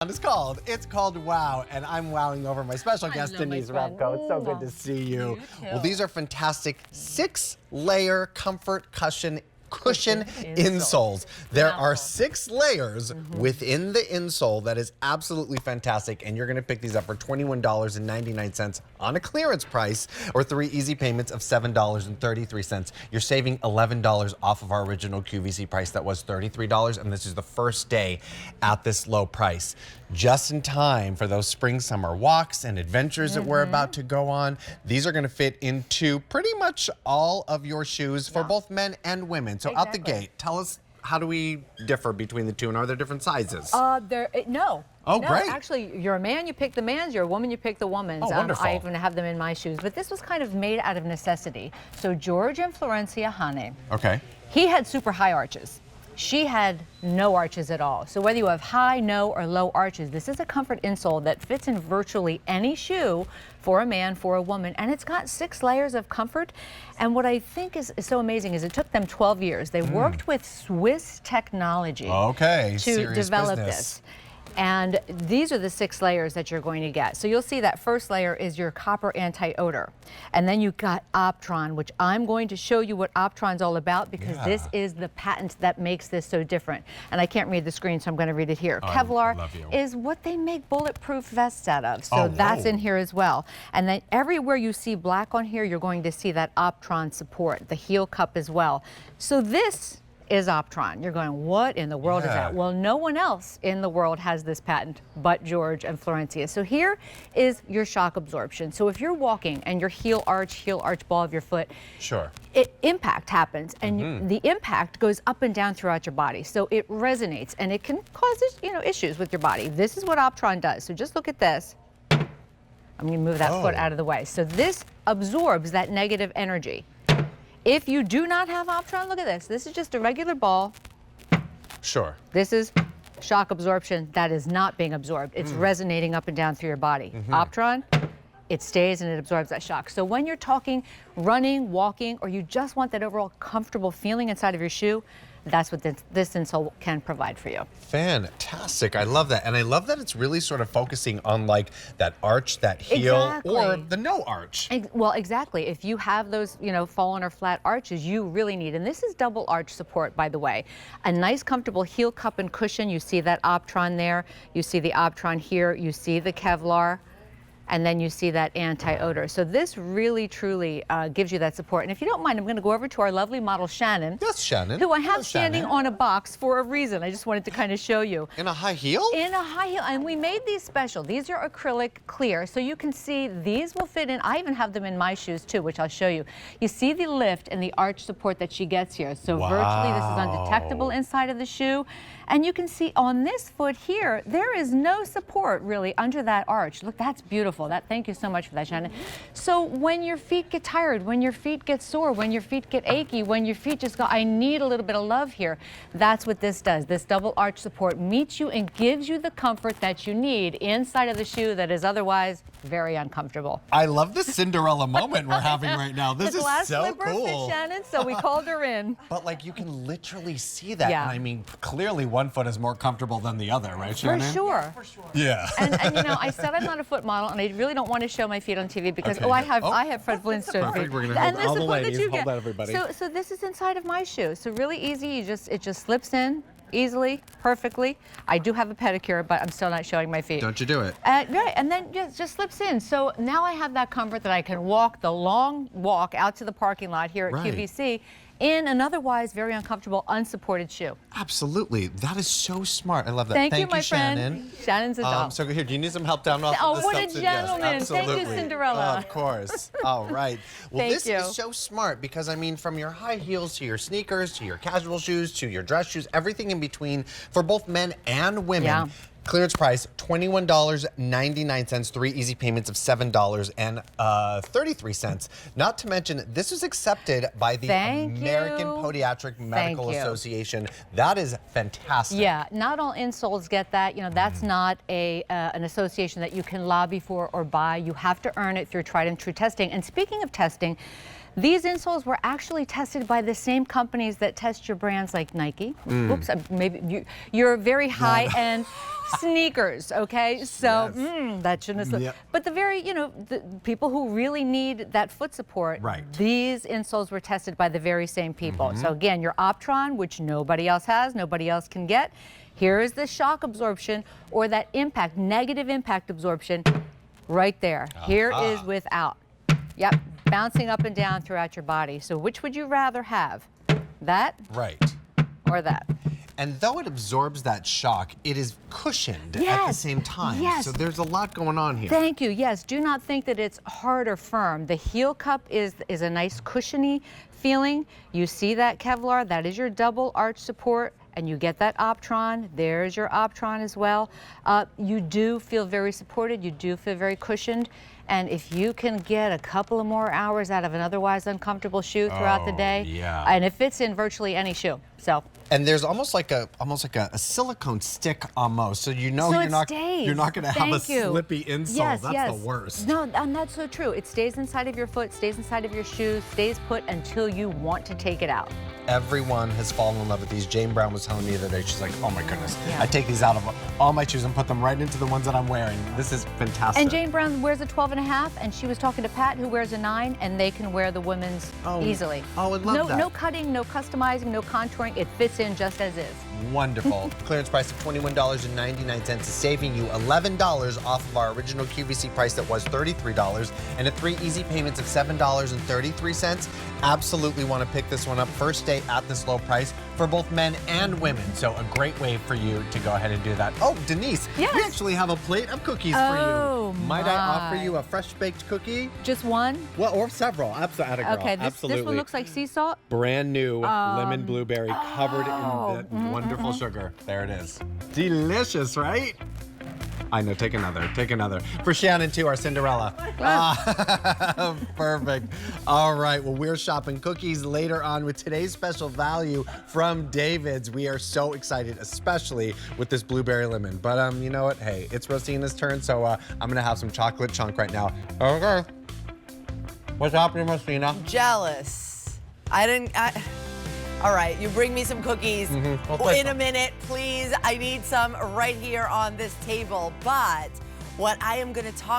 It's called Wow, and I'm wowing over my special guest, Denise Repko. It's so good to see you. Well, these are fantastic 6-layer comfort cushion insoles. There are 6 layers within the insole. That is absolutely fantastic, and you're going to pick these up for $21.99 on a clearance price, or 3 easy payments of $7.33. You're saving $11 off of our original QVC price that was $33, and this is the first day at this low price. Just in time for those spring-summer walks and adventures that we're about to go on. These are going to fit into pretty much all of your shoes for both men and women. So out the gate, tell us, how do we differ between the two, and are there different sizes? No. Oh, no, great. Actually, you're a man, you pick the man's. You're a woman, you pick the woman's. Oh, wonderful. I even have them in my shoes. But this was kind of made out of necessity. So George and Florencia Hane, he had super high arches. She had no arches at all. So whether you have high, no, or low arches, this is a comfort insole that fits in virtually any shoe for a man, for a woman, and it's got 6 layers of comfort. And what I think is so amazing is it took them 12 years. They worked with Swiss technology to develop this. And these are the 6 layers that you're going to get. So you'll see that first layer is your copper anti-odor. And then you've got Optron, which I'm going to show you what Optron's all about, because this is the patent that makes this so different. And I can't read the screen, so I'm going to read it here. Kevlar is what they make bulletproof vests out of. So that's in here as well. And then everywhere you see black on here, you're going to see that Optron support, the heel cup as well. So this is Optron. You're going, what in the world is that? Well, no one else in the world has this patent but George and Florencia. So here is your shock absorption. So if you're walking and your heel arch ball of your foot, impact happens, and the impact goes up and down throughout your body. So it resonates, and it can cause issues with your body. This is what Optron does. So just look at this. I'm going to move that foot out of the way. So this absorbs that negative energy. If you do not have Optron, look at this. This is just a regular ball. This is shock absorption that is not being absorbed. It's resonating up and down through your body. Optron, it stays and it absorbs that shock. So when you're talking, running, walking, or you just want that overall comfortable feeling inside of your shoe, that's what this insole can provide for you. Fantastic. I love that. And I love that it's really sort of focusing on like that arch, that heel, or the no arch. Well, exactly. If you have those, fallen or flat arches, you really need, and this is double arch support, by the way. A nice, comfortable heel cup and cushion. You see that Optron there. You see the Optron here. You see the Kevlar. And then you see that anti-odor. So this really, truly gives you that support. And if you don't mind, I'm going to go over to our lovely model, Shannon. Yes, Shannon. Who I have standing on a box for a reason. I just wanted to kind of show you. In a high heel? In a high heel. And we made these special. These are acrylic clear. So you can see these will fit in. I even have them in my shoes, too, which I'll show you. You see the lift and the arch support that she gets here. So virtually this is undetectable inside of the shoe. And you can see on this foot here, there is no support really under that arch. Look, that's beautiful. Thank you so much for that, Shannon. So when your feet get tired, when your feet get sore, when your feet get achy, when your feet just go, I need a little bit of love here, that's what this does. This double arch support meets you and gives you the comfort that you need inside of the shoe that is otherwise very uncomfortable. I love the Cinderella moment we're having right now. This is so cool. Fit Shannon, so we called her in. But like you can literally see that. And I mean, clearly one foot is more comfortable than the other, right, Shannon? For sure. Yeah. And I said I'm not a foot model, and I really don't want to show my feet on TV because I have Fred Flintstone feet. We're gonna hold all the ladies. Hold that, everybody. So this is inside of my shoe. So really easy. It just slips in easily, perfectly. I do have a pedicure, but I'm still not showing my feet. Don't you do it. Right, and then just slips in. So now I have that comfort that I can walk the long walk out to the parking lot here at QVC in an otherwise very uncomfortable, unsupported shoe. Absolutely. That is so smart. I love that. Thank you, my Shannon. friend. Shannon's a doll. So here, do you need some help down off Oh, the what steps? a gentleman. Yes, thank you, Cinderella. Of course. All right. Well, Thank this you. is so smart because, I mean, from your high heels to your sneakers to your casual shoes to your dress shoes, everything in between for both men and women. Clearance price, $21.99, 3 easy payments of $7.33. Not to mention, this was accepted by the American Podiatric Medical Association. That is fantastic. Yeah, not all insoles get that. That's not an association that you can lobby for or buy. You have to earn it through tried and true testing. And speaking of testing, These insoles were actually tested by the same companies that test your brands like Nike. Oops, maybe you're very high-end sneakers, okay? So that shouldn't have. Yep. But the very, the people who really need that foot support, these insoles were tested by the very same people. So again, your Optron, which nobody else has, nobody else can get. Here is the shock absorption or that impact, negative impact absorption right there. Here is without. Yep, bouncing up and down throughout your body. So which would you rather have? That? Right. Or that? And though it absorbs that shock, it is cushioned at the same time. Yes. So there's a lot going on here. Thank you. Yes, do not think that it's hard or firm. The heel cup is a nice cushiony feeling. You see that Kevlar? That is your double arch support. And you get that Optron. There's your Optron as well. You do feel very supported. You do feel very cushioned. And if you can get a couple of more hours out of an otherwise uncomfortable shoe throughout the day, and it fits in virtually any shoe. So. And there's almost like a silicone stick almost, so you know you're not going to have a slippy insole. That's the worst. No, and that's so true. It stays inside of your foot, stays inside of your shoes, stays put until you want to take it out. Everyone has fallen in love with these. Jane Brown was telling me the other day, she's like, oh my goodness, I take these out of all my shoes and put them right into the ones that I'm wearing. This is fantastic. And Jane Brown wears a 12.5, and she was talking to Pat, who wears a 9, and they can wear the women's easily. Oh, I love that. No cutting, no customizing, no contouring. It fits in just as is. Wonderful. Clearance price of $21.99 is saving you $11 off of our original QVC price that was $33, and at 3 easy payments of $7.33. Absolutely want to pick this one up. First day at this low price for both men and women. So a great way for you to go ahead and do that. Oh, Denise, we actually have a plate of cookies for you. Might I offer you a fresh baked cookie? Just one? Well, or several. Absolutely. Okay, this one looks like sea salt. Brand new lemon blueberry covered in the wonderful sugar. There it is. Delicious, right? I know, take another, take another. For Shannon too, our Cinderella. Perfect. All right, well, we're shopping cookies later on with today's special value from David's. We are so excited, especially with this blueberry lemon. But you know what, hey, it's Rosina's turn, so I'm gonna have some chocolate chunk right now. Okay. What's happening, Rosina? Jealous. All right, you bring me some cookies in a minute, please. I need some right here on this table. But what I am going to talk